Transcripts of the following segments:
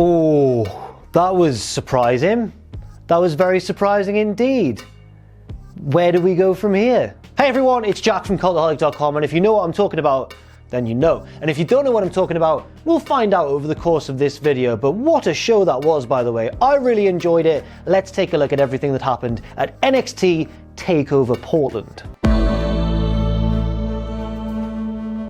Oh, that was surprising. That was very surprising indeed. Where do we go from here? Hey everyone, it's Jack from Cultaholic.com, and if you know what I'm talking about, then you know. And if you don't know what I'm talking about, we'll find out over the course of this video. But what a show that was, by the way. I really enjoyed it. Let's take a look at everything that happened at NXT TakeOver Portland.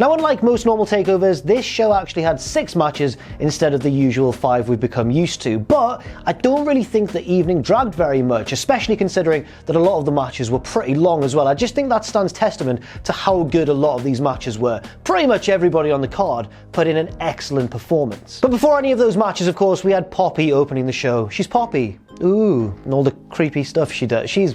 Now, unlike most normal takeovers, this show actually had 6 matches instead of the usual 5 we've become used to. But I don't really think the evening dragged very much, especially considering that a lot of the matches were pretty long as well. I just think that stands testament to how good a lot of these matches were. Pretty much everybody on the card put in an excellent performance. But before any of those matches, of course, we had Poppy opening the show. She's Poppy. Ooh, and all the creepy stuff she does. She's...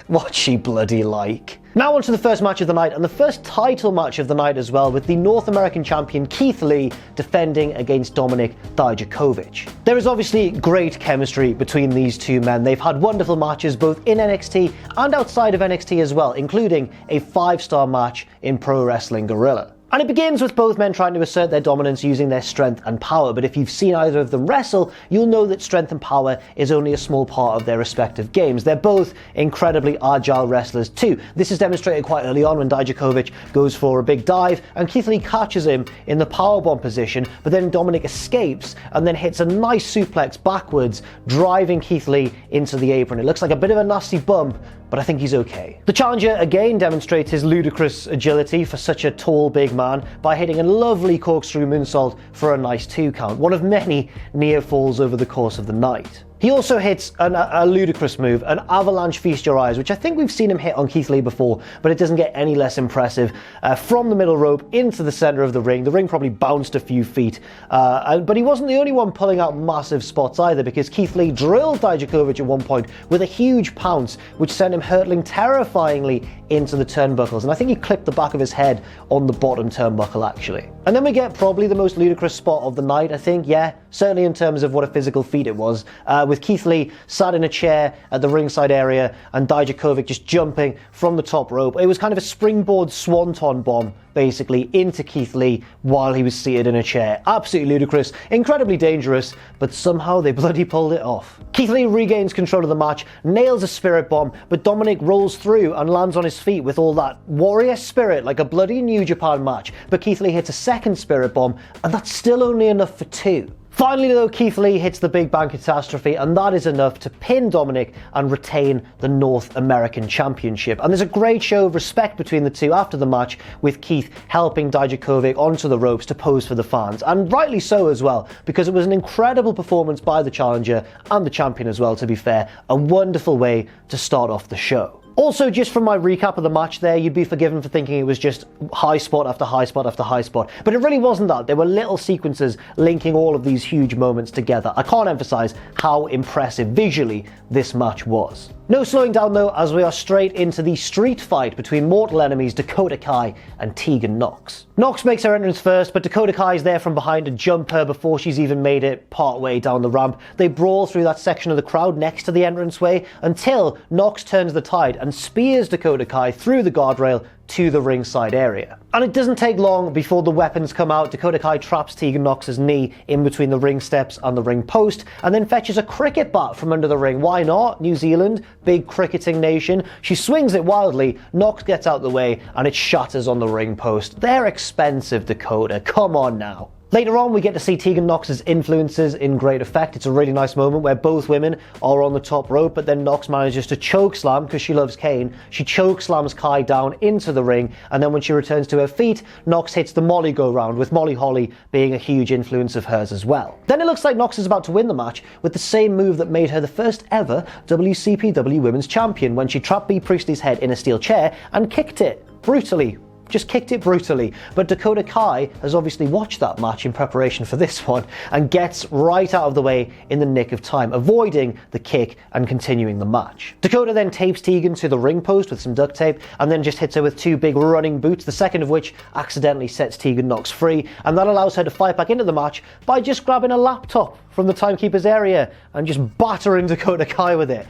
what's she bloody like? Now on to the first match of the night, and the first title match of the night as well, with the North American champion Keith Lee defending against Dominik Dijakovic. There is obviously great chemistry between these two men. They've had wonderful matches both in NXT and outside of NXT as well, including a 5-star match in Pro Wrestling Guerrilla. And it begins with both men trying to assert their dominance using their strength and power, but if you've seen either of them wrestle, you'll know that strength and power is only a small part of their respective games. They're both incredibly agile wrestlers too. This is demonstrated quite early on when Dijakovic goes for a big dive and Keith Lee catches him in the powerbomb position, but then Dominik escapes and then hits a nice suplex backwards, driving Keith Lee into the apron. It looks like a bit of a nasty bump, but I think he's okay. The challenger again demonstrates his ludicrous agility for such a tall, big man by hitting a lovely corkscrew moonsault for a nice 2 count, one of many near falls over the course of the night. He also hits a ludicrous move, an avalanche feast your eyes, which I think we've seen him hit on Keith Lee before, but it doesn't get any less impressive. From the middle rope into the center of the ring probably bounced a few feet, but he wasn't the only one pulling out massive spots either, because Keith Lee drilled Dijakovic at one point with a huge pounce, which sent him hurtling terrifyingly into the turnbuckles, and I think he clipped the back of his head on the bottom turnbuckle actually. And then we get probably the most ludicrous spot of the night, I think, yeah, certainly in terms of what a physical feat it was, with Keith Lee sat in a chair at the ringside area and Dijakovic just jumping from the top rope. It was kind of a springboard swanton bomb, basically, into Keith Lee while he was seated in a chair. Absolutely ludicrous, incredibly dangerous, but somehow they bloody pulled it off. Keith Lee regains control of the match, nails a spirit bomb, but Dominik rolls through and lands on his feet with all that warrior spirit, like a bloody New Japan match. But Keith Lee hits a second spirit bomb, and that's still only enough for 2. Finally though, Keith Lee hits the Big Bang Catastrophe, and that is enough to pin Dominik and retain the North American Championship. And there's a great show of respect between the two after the match, with Keith helping Dijakovic onto the ropes to pose for the fans. And rightly so as well, because it was an incredible performance by the challenger and the champion as well, to be fair. A wonderful way to start off the show. Also, just from my recap of the match there, you'd be forgiven for thinking it was just high spot after high spot after high spot. But it really wasn't that. There were little sequences linking all of these huge moments together. I can't emphasize how impressive visually this match was. No slowing down though, as we are straight into the street fight between mortal enemies Dakota Kai and Tegan Nox. Nox makes her entrance first, but Dakota Kai is there from behind to jump her before she's even made it part way down the ramp. They brawl through that section of the crowd next to the entranceway until Nox turns the tide and spears Dakota Kai through the guardrail to the ringside area. And it doesn't take long before the weapons come out. Dakota Kai traps Tegan Nox's knee in between the ring steps and the ring post, and then fetches a cricket bat from under the ring. Why not? New Zealand, big cricketing nation. She swings it wildly, Nox gets out the way, and it shatters on the ring post. They're expensive, Dakota, come on now. Later on, we get to see Tegan Nox's influences in great effect. It's a really nice moment where both women are on the top rope, but then Nox manages to choke slam, because she loves Kane. She choke slams Kai down into the ring, and then when she returns to her feet, Nox hits the Molly go round, with Molly Holly being a huge influence of hers as well. Then it looks like Nox is about to win the match with the same move that made her the first ever WCPW Women's Champion, when she trapped Bea Priestley's head in a steel chair and kicked it brutally. Just kicked it brutally. But Dakota Kai has obviously watched that match in preparation for this one and gets right out of the way in the nick of time, avoiding the kick and continuing the match. Dakota then tapes Tegan to the ring post with some duct tape and then just hits her with 2 big running boots, the second of which accidentally sets Tegan Nox free, and that allows her to fight back into the match by just grabbing a laptop from the timekeeper's area and just battering Dakota Kai with it.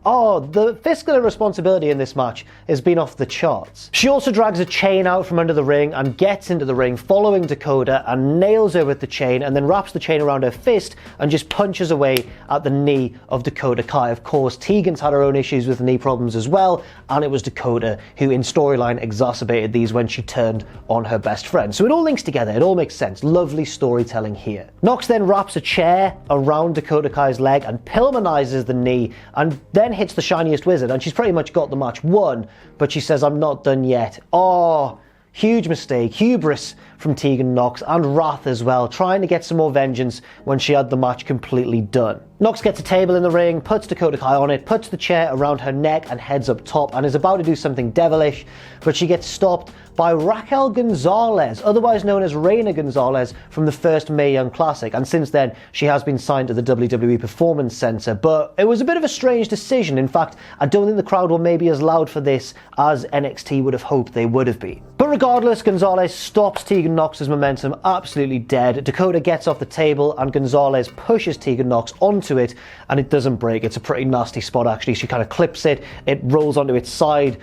oh, the fiscal irresponsibility in this match has been off the charts. She also drags a chain out from under the ring and gets into the ring following Dakota and nails her with the chain and then wraps the chain around her fist and just punches away at the knee of Dakota Kai. Of course, Tegan's had her own issues with knee problems as well, and it was Dakota who in storyline exacerbated these when she turned on her best friend. So it all links together, it all makes sense. Lovely storytelling here. Knox then wraps a chair around Dakota Kai's leg and Pillmanizes the knee and then hits the shiniest wizard, and she's pretty much got the match won, but she says, I'm not done yet. Oh, huge mistake, hubris from Tegan Nox, and wrath as well, trying to get some more vengeance when she had the match completely done. Nox gets a table in the ring, puts Dakota Kai on it, puts the chair around her neck and heads up top and is about to do something devilish, but she gets stopped by Raquel Gonzalez, otherwise known as Reina Gonzalez from the first Mae Young Classic, and since then she has been signed to the WWE Performance Center, but it was a bit of a strange decision. In fact, I don't think the crowd were maybe as loud for this as NXT would have hoped they would have been. But regardless, Gonzalez stops Tegan Nox's momentum absolutely dead. Dakota gets off the table and Gonzalez pushes Tegan Nox onto it, and it doesn't break. It's a pretty nasty spot actually. She kind of clips it, it rolls onto its side.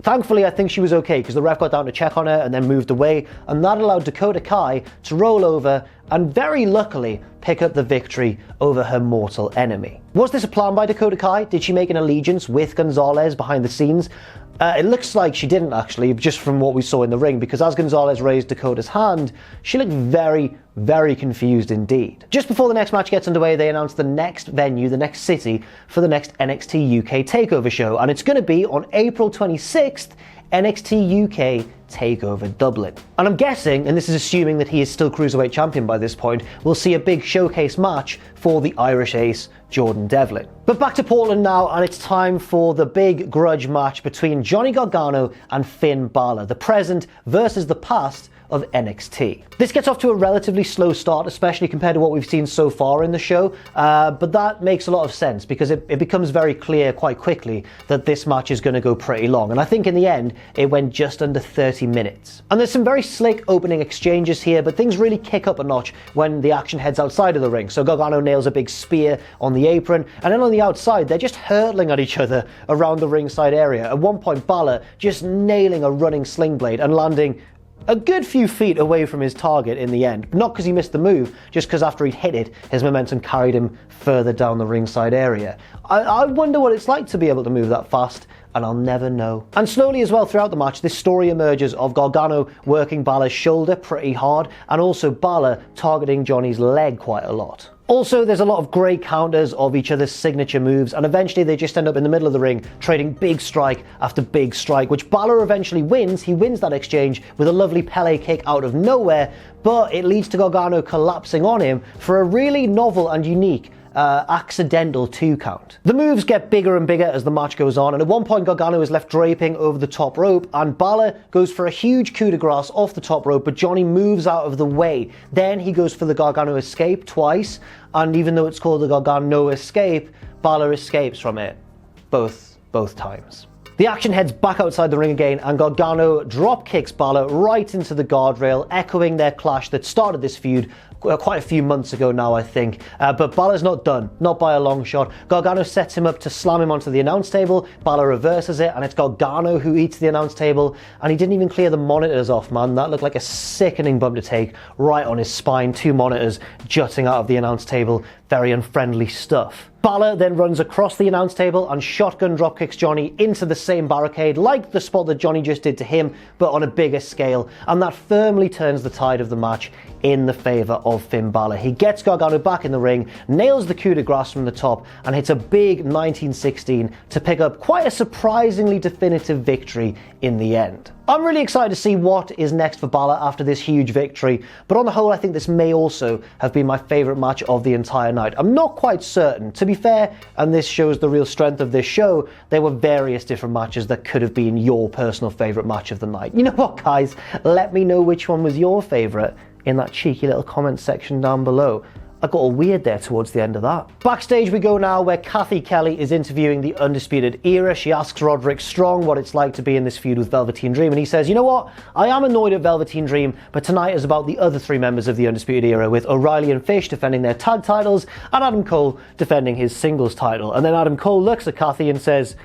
Thankfully, I think she was okay because the ref got down to check on her and then moved away, and that allowed Dakota Kai to roll over and very luckily pick up the victory over her mortal enemy. Was this a plan by Dakota Kai? Did she make an allegiance with Gonzalez behind the scenes? It looks like she didn't actually, just from what we saw in the ring, because as Gonzalez raised Dakota's hand, she looked very, very confused indeed. Just before the next match gets underway, they announced the next venue, the next city, for the next NXT UK TakeOver show, and it's going to be on April 26th, NXT UK TakeOver Dublin. And I'm guessing, and this is assuming that he is still Cruiserweight Champion by this point, we'll see a big showcase match for the Irish Ace, Jordan Devlin. But back to Portland now, and it's time for the big grudge match between Johnny Gargano and Finn Balor, the present versus the past of NXT. This gets off to a relatively slow start, especially compared to what we've seen so far in the show, but that makes a lot of sense because it becomes very clear quite quickly that this match is going to go pretty long, and I think in the end it went just under 30 minutes. And there's some very slick opening exchanges here, but things really kick up a notch when the action heads outside of the ring. So Gargano nails a big spear on the apron, and then on the outside they're just hurtling at each other around the ringside area. At one point Balor just nailing a running sling blade and landing a good few feet away from his target in the end. Not because he missed the move, just because after he'd hit it, his momentum carried him further down the ringside area. I wonder what it's like to be able to move that fast, and I'll never know. And slowly as well throughout the match, this story emerges of Gargano working Balor's shoulder pretty hard, and also Balor targeting Johnny's leg quite a lot. Also, there's a lot of great counters of each other's signature moves, and eventually they just end up in the middle of the ring, trading big strike after big strike, which Balor eventually wins. He wins that exchange with a lovely Pele kick out of nowhere, but it leads to Gargano collapsing on him for a really novel and unique accidental 2 count. The moves get bigger and bigger as the match goes on, and at one point Gargano is left draping over the top rope, and Balor goes for a huge coup de grace off the top rope, but Johnny moves out of the way. Then he goes for the Gargano escape twice, and even though it's called the Gargano escape, Balor escapes from it both times. The action heads back outside the ring again, and Gargano drop kicks Balor right into the guardrail, echoing their clash that started this feud quite a few months ago now, I think. But Balor's not done, not by a long shot. Gargano sets him up to slam him onto the announce table. Balor reverses it, and it's Gargano who eats the announce table, and he didn't even clear the monitors off, man. That looked like a sickening bump to take right on his spine. 2 monitors jutting out of the announce table. Very unfriendly stuff. Balor then runs across the announce table and shotgun dropkicks Johnny into the same barricade, like the spot that Johnny just did to him, but on a bigger scale, and that firmly turns the tide of the match in the favour of Finn Balor. He gets Gargano back in the ring, nails the coup de grace from the top, and hits a big 1916 to pick up quite a surprisingly definitive victory in the end. I'm really excited to see what is next for Balor after this huge victory, but on the whole I think this may also have been my favourite match of the entire night. I'm not quite certain. To be fair, and this shows the real strength of this show, there were various different matches that could have been your personal favourite match of the night. You know what, guys? Let me know which one was your favourite in that cheeky little comment section down below. I got all weird there towards the end of that. Backstage we go now, where Kathy Kelly is interviewing the Undisputed Era. She asks Roderick Strong what it's like to be in this feud with Velveteen Dream, and he says, you know what, I am annoyed at Velveteen Dream, but tonight is about the other three members of the Undisputed Era, with O'Reilly and Fish defending their tag titles, and Adam Cole defending his singles title. And then Adam Cole looks at Kathy and says,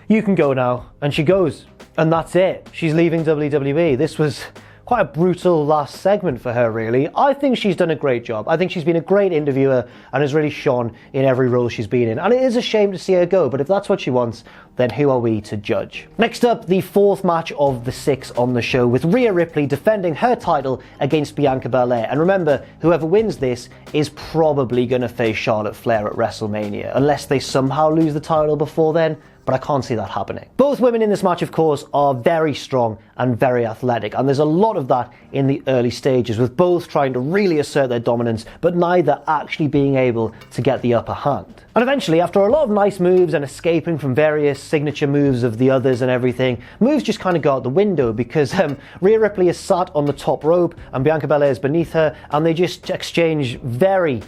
you can go now. And she goes. And that's it. She's leaving WWE. This was quite a brutal last segment for her, really. I think she's done a great job. I think she's been a great interviewer and has really shone in every role she's been in. And it is a shame to see her go, but if that's what she wants, then who are we to judge? Next up, the fourth match of the 6 on the show, with Rhea Ripley defending her title against Bianca Belair. And remember, whoever wins this is probably going to face Charlotte Flair at WrestleMania, unless they somehow lose the title before then. But I can't see that happening. Both women in this match, of course, are very strong and very athletic, and there's a lot of that in the early stages, with both trying to really assert their dominance, but neither actually being able to get the upper hand. And eventually, after a lot of nice moves and escaping from various signature moves of the others and everything, moves just kind of go out the window, because Rhea Ripley is sat on the top rope and Bianca Belair is beneath her, and they just exchange very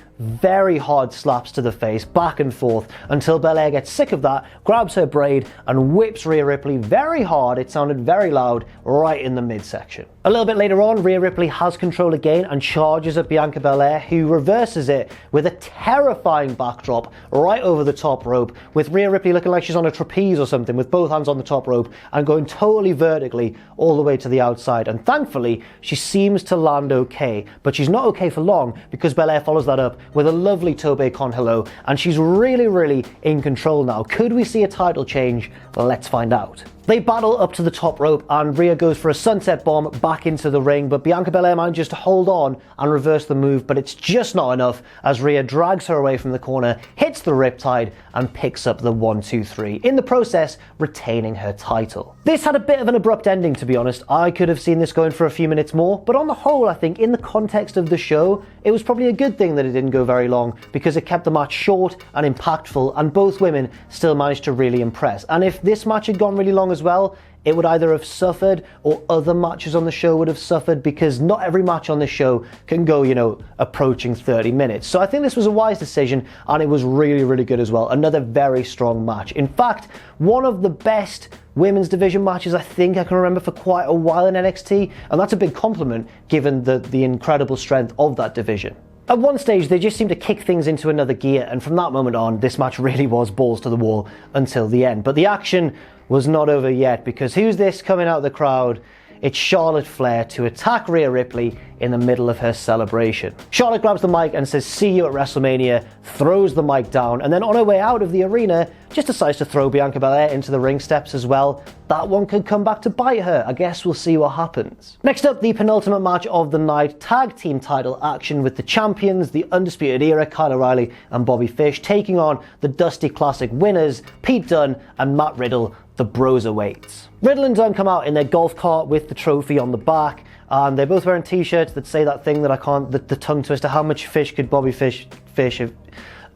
hard slaps to the face, back and forth, until Belair gets sick of that, grabs her braid and whips Rhea Ripley very hard, it sounded very loud, right in the midsection. A little bit later on, Rhea Ripley has control again and charges at Bianca Belair, who reverses it with a terrifying backdrop right over the top rope, with Rhea Ripley looking like she's on a trapeze or something, with both hands on the top rope and going totally vertically all the way to the outside. And thankfully, she seems to land okay, but she's not okay for long, because Belair follows that up with a lovely Tobe Con Hello, and she's really in control now. Could we see a title change? Let's find out. They battle up to the top rope, and Rhea goes for a sunset bomb back into the ring, but Bianca Belair manages to hold on and reverse the move, but it's just not enough, as Rhea drags her away from the corner, hits the riptide, and picks up the 1-2-3, in the process retaining her title. This had a bit of an abrupt ending, to be honest. I could have seen this going for a few minutes more, but on the whole, I think in the context of the show, it was probably a good thing that it didn't go very long, because it kept the match short and impactful, and both women still managed to really impress. And if this match had gone really long as well, it would either have suffered or other matches on the show would have suffered, because not every match on this show can go, approaching 30 minutes. So I think this was a wise decision, and it was really good as well. Another very strong match. In fact, one of the best women's division matches I think I can remember for quite a while in NXT, and that's a big compliment given the incredible strength of that division. At one stage, they just seemed to kick things into another gear, and from that moment on, this match really was balls to the wall until the end. But the action was not over yet, because who's this coming out of the crowd? It's Charlotte Flair to attack Rhea Ripley in the middle of her celebration. Charlotte grabs the mic and says, "See you at WrestleMania," throws the mic down, and then on her way out of the arena, just decides to throw Bianca Belair into the ring steps as well. That one could come back to bite her. I guess we'll see what happens. Next up, the penultimate match of the night, tag team title action, with the champions, the Undisputed Era, Kyle O'Reilly and Bobby Fish, taking on the Dusty Classic winners, Pete Dunne and Matt Riddle, the Broserweights. Riddle and Dunne come out in their golf cart with the trophy on the back, and they're both wearing t-shirts that say that thing that I can't, the tongue twister, how much fish could Bobby fish if...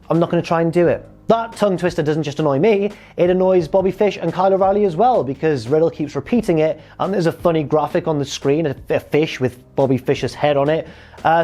I'm not going to try and do it. That tongue twister doesn't just annoy me, it annoys Bobby Fish and Kyle O'Reilly as well, because Riddle keeps repeating it, and there's a funny graphic on the screen, a fish with Bobby Fish's head on it,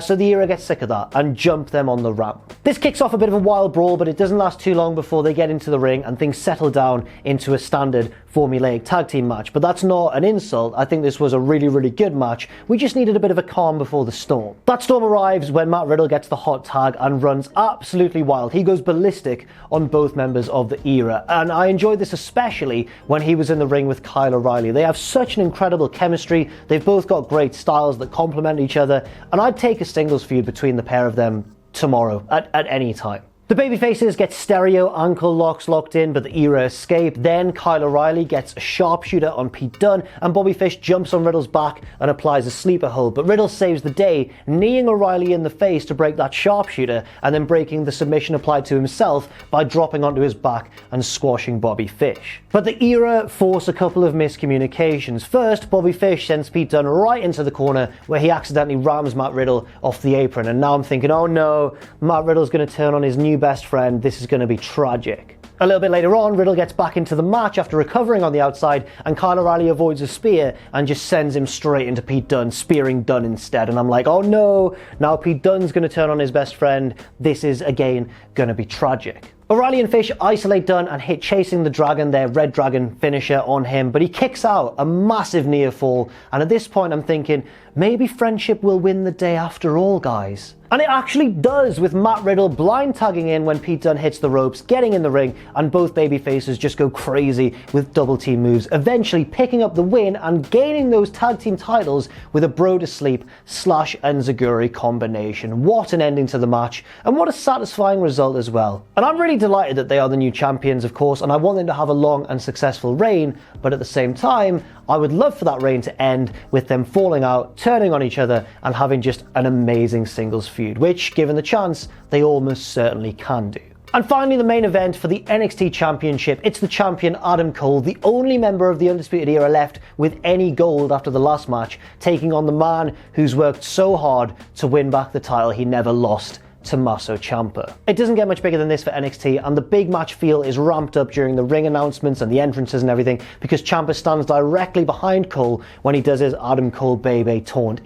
so the Era gets sick of that and jump them on the ramp. This kicks off a bit of a wild brawl, but it doesn't last too long before they get into the ring and things settle down into a standard formulaic tag team match. But that's not an insult. I think this was a really good match. We just needed a bit of a calm before the storm. That storm arrives when Matt Riddle gets the hot tag and runs absolutely wild. He goes ballistic on both members of the Era, and I enjoyed this especially when he was in the ring with Kyle O'Reilly. They have such an incredible chemistry. They've both got great styles that complement each other, and I'd take a singles feud between the pair of them tomorrow at any time. The babyfaces get stereo ankle locks locked in, but the Era escape. Then Kyle O'Reilly gets a sharpshooter on Pete Dunne, and Bobby Fish jumps on Riddle's back and applies a sleeper hold. But Riddle saves the day, kneeing O'Reilly in the face to break that sharpshooter, and then breaking the submission applied to himself by dropping onto his back and squashing Bobby Fish. But the Era force a couple of miscommunications. First, Bobby Fish sends Pete Dunne right into the corner, where he accidentally rams Matt Riddle off the apron, and now I'm thinking, oh no, Matt Riddle's going to turn on his new best friend. This is going to be tragic. A little bit later on, Riddle gets back into the match after recovering on the outside, and Kyle O'Reilly avoids a spear and just sends him straight into Pete Dunne, spearing Dunne instead. And I'm like, oh no, now Pete Dunne's going to turn on his best friend. This is, again, going to be tragic. O'Reilly and Fish isolate Dunne and hit Chasing the Dragon, their Red Dragon finisher, on him, but he kicks out a massive near fall, and at this point I'm thinking, maybe friendship will win the day after all, guys. And it actually does, with Matt Riddle blind tagging in when Pete Dunne hits the ropes, getting in the ring, and both babyfaces just go crazy with double team moves, eventually picking up the win and gaining those tag team titles with a bro to sleep / Enziguri combination. What an ending to the match, and what a satisfying result as well. And I'm really delighted that they are the new champions, of course, and I want them to have a long and successful reign, but at the same time, I would love for that reign to end with them falling out, turning on each other, and having just an amazing singles feud, which, given the chance, they almost certainly can do. And finally, the main event for the NXT Championship. It's the champion Adam Cole, the only member of the Undisputed Era left with any gold after the last match, taking on the man who's worked so hard to win back the title he never lost, Tommaso Ciampa. It doesn't get much bigger than this for NXT, and the big match feel is ramped up during the ring announcements and the entrances and everything, because Ciampa stands directly behind Cole when he does his Adam Cole Baby taunt.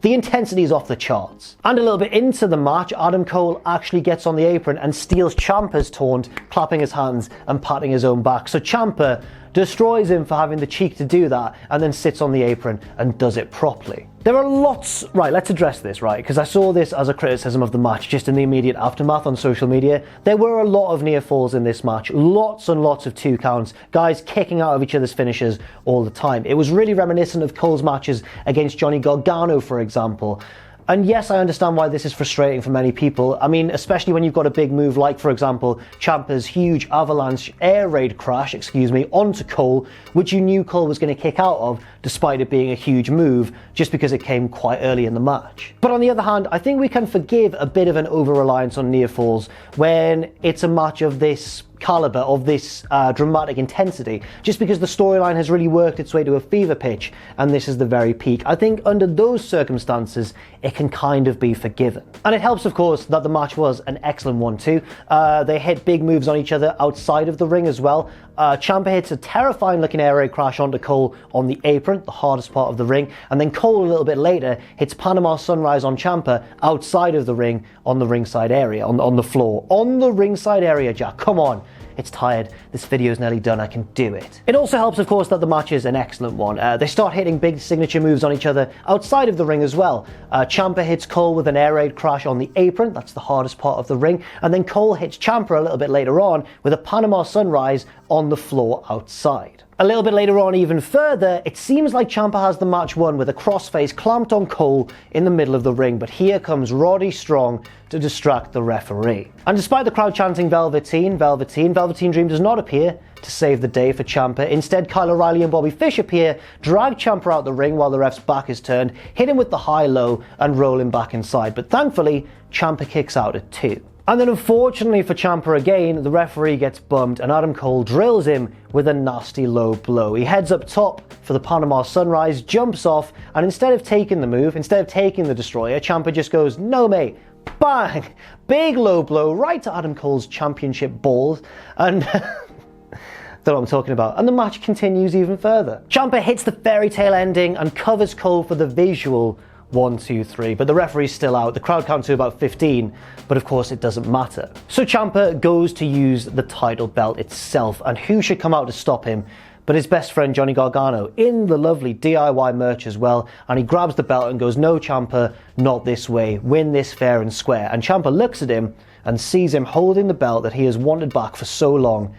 The intensity is off the charts. And a little bit into the match, Adam Cole actually gets on the apron and steals Ciampa's taunt, clapping his hands and patting his own back. So Ciampa destroys him for having the cheek to do that, and then sits on the apron and does it properly. There are lots... Right, let's address this, right? Because I saw this as a criticism of the match just in the immediate aftermath on social media. There were a lot of near falls in this match. Lots and lots of 2 counts. Guys kicking out of each other's finishes all the time. It was really reminiscent of Cole's matches against Johnny Gargano, for example. And yes, I understand why this is frustrating for many people. I mean, especially when you've got a big move like, for example, Ciampa's huge avalanche air raid crash, onto Cole, which you knew Cole was going to kick out of, despite it being a huge move, just because it came quite early in the match. But on the other hand, I think we can forgive a bit of an over-reliance on near falls when it's a match of this caliber, of this dramatic intensity, just because the storyline has really worked its way to a fever pitch, and this is the very peak. I think under those circumstances, it can kind of be forgiven. And it helps, of course, that the match was an excellent one too. They hit big moves on each other outside of the ring as well. Ciampa hits a terrifying looking air raid crash onto Cole on the apron, the hardest part of the ring, and then Cole a little bit later hits Panama Sunrise on Ciampa outside of the ring on the ringside area, on the floor. On the ringside area, Jack, come on. It's tired, this video's nearly done, I can do it. It also helps, of course, that the match is an excellent one. They start hitting big signature moves on each other outside of the ring as well. Ciampa hits Cole with an air raid crash on the apron, that's the hardest part of the ring, and then Cole hits Ciampa a little bit later on with a Panama Sunrise on the floor outside. A little bit later on, even further, it seems like Ciampa has the match won with a crossface clamped on Cole in the middle of the ring, but here comes Roddy Strong to distract the referee. And despite the crowd chanting Velveteen, Velveteen, Velveteen Dream does not appear to save the day for Ciampa. Instead, Kyle O'Reilly and Bobby Fish appear, drag Ciampa out the ring while the ref's back is turned, hit him with the high-low and roll him back inside. But thankfully, Ciampa kicks out at 2. And then unfortunately for Ciampa again, the referee gets bumped and Adam Cole drills him with a nasty low blow. He heads up top for the Panama Sunrise, jumps off, and instead of taking the move, instead of taking the destroyer, Ciampa just goes, no mate, bang! Big low blow right to Adam Cole's championship balls, and don't know what I'm talking about. And the match continues even further. Ciampa hits the fairy tale ending and covers Cole for the visual 1, 2, 3, but the referee's still out. The crowd counts to about 15, but of course it doesn't matter. So Ciampa goes to use the title belt itself, and who should come out to stop him but his best friend Johnny Gargano in the lovely DIY merch as well, and he grabs the belt and goes, no Ciampa, not this way, win this fair and square. And Ciampa looks at him and sees him holding the belt that he has wanted back for so long,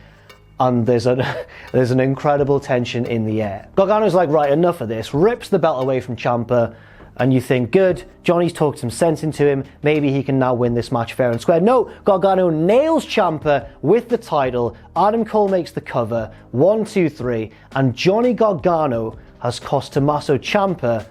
and there's an incredible tension in the air. Gargano's like, right, enough of this, rips the belt away from Ciampa, and you think, good, Johnny's talked some sense into him, maybe he can now win this match fair and square. No, Gargano nails Ciampa with the title, Adam Cole makes the cover, 1, 2, 3, and Johnny Gargano has cost Tommaso Ciampa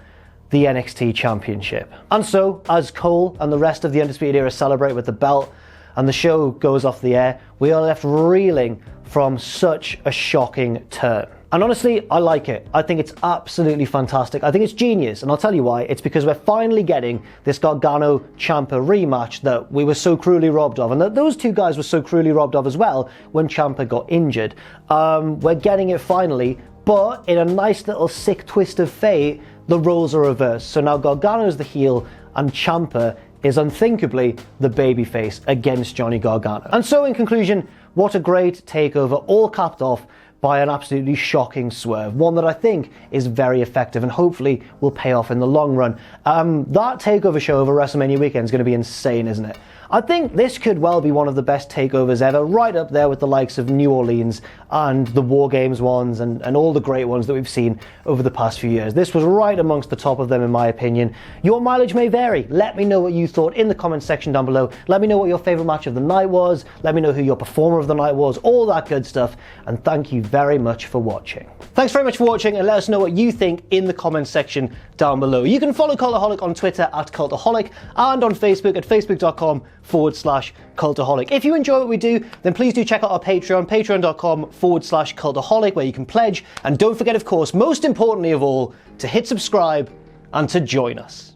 the NXT Championship. And so, as Cole and the rest of the Undisputed Era celebrate with the belt, and the show goes off the air, we are left reeling from such a shocking turn. And honestly, I like it. I think it's absolutely fantastic. I think it's genius, and I'll tell you why. It's because we're finally getting this Gargano-Ciampa rematch that we were so cruelly robbed of, and that those two guys were so cruelly robbed of as well when Ciampa got injured. We're getting it finally, but in a nice little sick twist of fate, the roles are reversed. So now Gargano's the heel, and Ciampa is unthinkably the babyface against Johnny Gargano. And so in conclusion, what a great takeover, all capped off by an absolutely shocking swerve, one that I think is very effective and hopefully will pay off in the long run. That takeover show over WrestleMania weekend is going to be insane, isn't it? I think this could well be one of the best takeovers ever, right up there with the likes of New Orleans and the War Games ones and all the great ones that we've seen over the past few years. This was right amongst the top of them in my opinion. Your mileage may vary. Let me know what you thought in the comments section down below. Let me know what your favourite match of the night was. Let me know who your performer of the night was, all that good stuff. And thank you very much for watching. Thanks very much for watching, and let us know what you think in the comments section down below. You can follow Cultaholic on Twitter at Cultaholic and on Facebook at facebook.com/Cultaholic. If you enjoy what we do, then please do check out our Patreon, patreon.com/Cultaholic, where you can pledge. And don't forget, of course, most importantly of all, to hit subscribe and to join us.